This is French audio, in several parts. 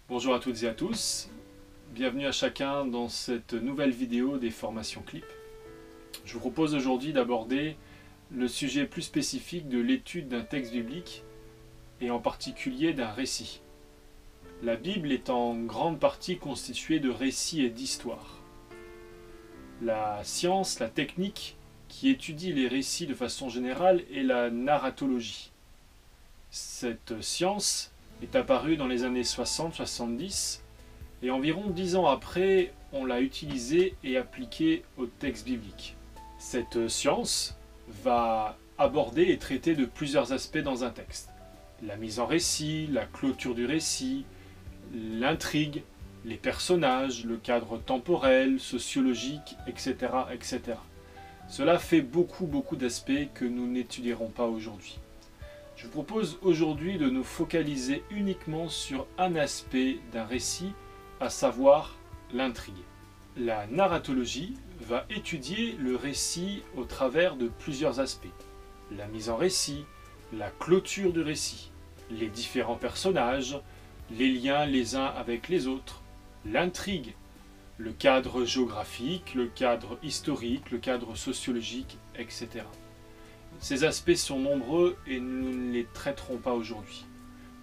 Bonjour à toutes et à tous, bienvenue à chacun dans cette nouvelle vidéo des formations CLIP. Je vous propose aujourd'hui d'aborder le sujet plus spécifique de l'étude d'un texte biblique et en particulier d'un récit. La Bible est en grande partie constituée de récits et d'histoires. La science, la technique qui étudie les récits de façon générale est la narratologie. Cette science est apparue dans les années 60-70 et environ 10 ans après, on l'a utilisée et appliquée au texte biblique. Cette science va aborder et traiter de plusieurs aspects dans un texte. La mise en récit, la clôture du récit, l'intrigue, les personnages, le cadre temporel, sociologique, etc., etc. Cela fait beaucoup d'aspects que nous n'étudierons pas aujourd'hui. Je vous propose aujourd'hui de nous focaliser uniquement sur un aspect d'un récit, à savoir l'intrigue. La narratologie va étudier le récit au travers de plusieurs aspects. La mise en récit, la clôture du récit, les différents personnages, les liens les uns avec les autres, l'intrigue, le cadre géographique, le cadre historique, le cadre sociologique, etc. Ces aspects sont nombreux et nous ne les traiterons pas aujourd'hui.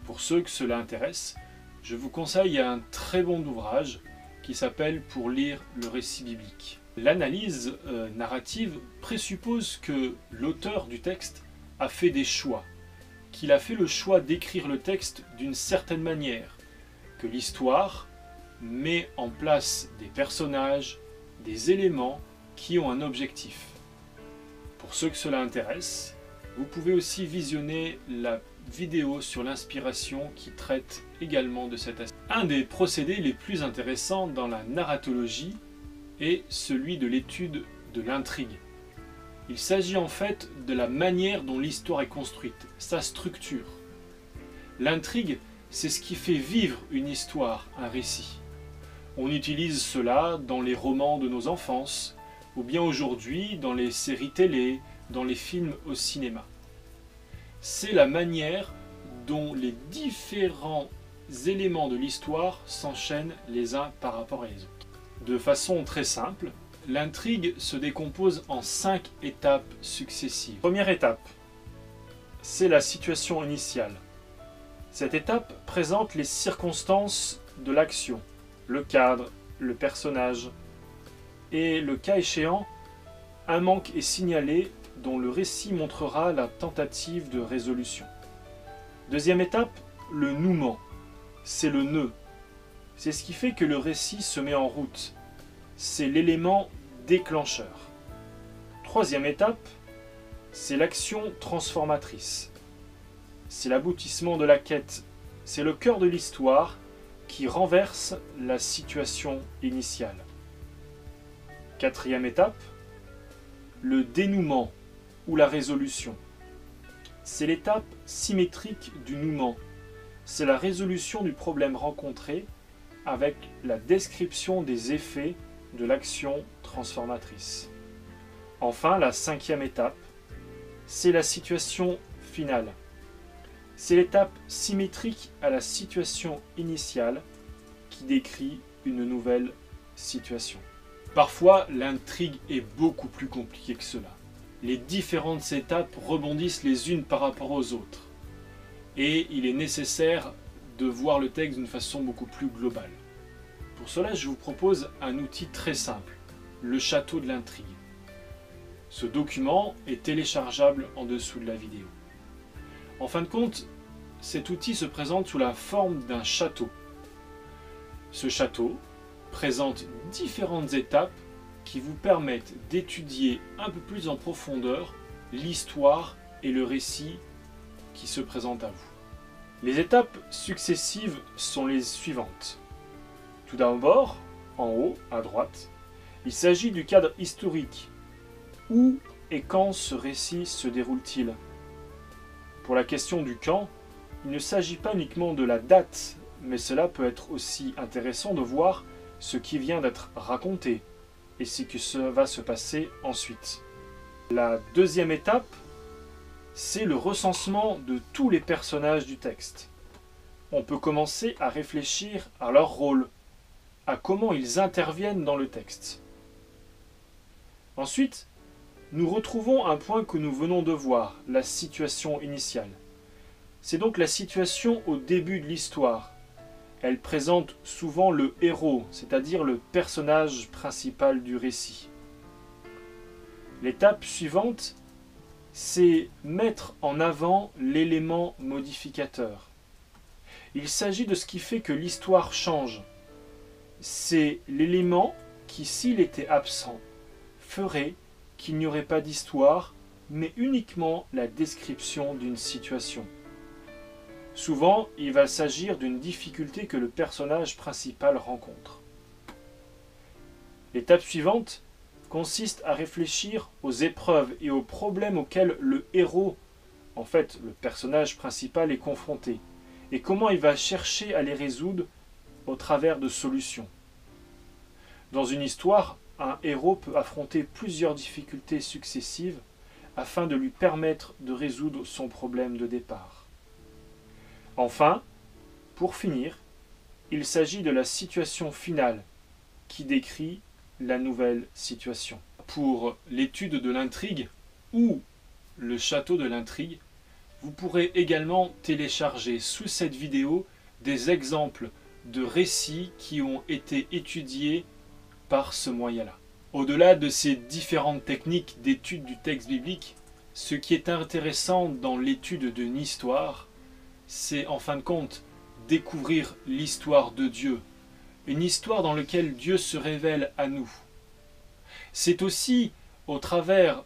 Pour ceux que cela intéresse, je vous conseille un très bon ouvrage qui s'appelle « Pour lire le récit biblique ». L'analyse narrative présuppose que l'auteur du texte a fait des choix, qu'il a fait le choix d'écrire le texte d'une certaine manière, que l'histoire met en place des personnages, des éléments qui ont un objectif. Pour ceux que cela intéresse, vous pouvez aussi visionner la vidéo sur l'inspiration qui traite également de cet aspect. Un des procédés les plus intéressants dans la narratologie est celui de l'étude de l'intrigue. Il s'agit en fait de la manière dont l'histoire est construite, sa structure. L'intrigue, c'est ce qui fait vivre une histoire, un récit. On utilise cela dans les romans de nos enfances, ou bien aujourd'hui dans les séries télé, dans les films au cinéma. C'est la manière dont les différents éléments de l'histoire s'enchaînent les uns par rapport à les autres. De façon très simple, l'intrigue se décompose en 5 étapes successives. Première étape, c'est la situation initiale. Cette étape présente les circonstances de l'action, le cadre, le personnage, et le cas échéant, un manque est signalé dont le récit montrera la tentative de résolution. Deuxième étape, le nouement. C'est le nœud. C'est ce qui fait que le récit se met en route. C'est l'élément déclencheur. Troisième étape, c'est l'action transformatrice. C'est l'aboutissement de la quête. C'est le cœur de l'histoire qui renverse la situation initiale. Quatrième étape, le dénouement ou la résolution. C'est l'étape symétrique du nouement. C'est la résolution du problème rencontré avec la description des effets de l'action transformatrice. Enfin, la cinquième étape, c'est la situation finale. C'est l'étape symétrique à la situation initiale qui décrit une nouvelle situation. Parfois, l'intrigue est beaucoup plus compliquée que cela. Les différentes étapes rebondissent les unes par rapport aux autres. Et il est nécessaire de voir le texte d'une façon beaucoup plus globale. Pour cela, je vous propose un outil très simple, le château de l'intrigue. Ce document est téléchargeable en dessous de la vidéo. En fin de compte, cet outil se présente sous la forme d'un château. Ce château présente différentes étapes qui vous permettent d'étudier un peu plus en profondeur l'histoire et le récit qui se présente à vous. Les étapes successives sont les suivantes. Tout d'abord, en haut, à droite, il s'agit du cadre historique. Où et quand ce récit se déroule-t-il? Pour la question du quand, il ne s'agit pas uniquement de la date, mais cela peut être aussi intéressant de voir ce qui vient d'être raconté et ce qui va se passer ensuite. La deuxième étape, c'est le recensement de tous les personnages du texte. on peut commencer à réfléchir à leur rôle, à comment ils interviennent dans le texte. Ensuite, nous retrouvons un point que nous venons de voir, la situation initiale. C'est donc la situation au début de l'histoire. Elle présente souvent le héros, c'est-à-dire le personnage principal du récit. L'étape suivante, c'est mettre en avant l'élément modificateur. Il s'agit de ce qui fait que l'histoire change. C'est l'élément qui, s'il était absent, ferait qu'il n'y aurait pas d'histoire, mais uniquement la description d'une situation. Souvent, il va s'agir d'une difficulté que le personnage principal rencontre. L'étape suivante consiste à réfléchir aux épreuves et aux problèmes auxquels le héros, en fait le personnage principal, est confronté, et comment il va chercher à les résoudre au travers de solutions. Dans une histoire, un héros peut affronter plusieurs difficultés successives afin de lui permettre de résoudre son problème de départ. Enfin, pour finir, il s'agit de la situation finale qui décrit la nouvelle situation. Pour l'étude de l'intrigue ou le château de l'intrigue, vous pourrez également télécharger sous cette vidéo des exemples de récits qui ont été étudiés par ce moyen-là. Au-delà de ces différentes techniques d'étude du texte biblique, ce qui est intéressant dans l'étude d'une histoire, c'est en fin de compte découvrir l'histoire de Dieu, une histoire dans laquelle Dieu se révèle à nous. C'est aussi, au travers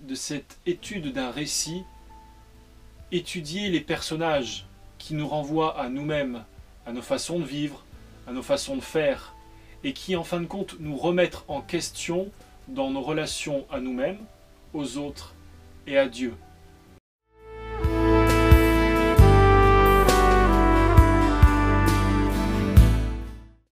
de cette étude d'un récit, étudier les personnages qui nous renvoient à nous-mêmes, à nos façons de vivre, à nos façons de faire, et qui en fin de compte nous remettent en question dans nos relations à nous-mêmes, aux autres et à Dieu.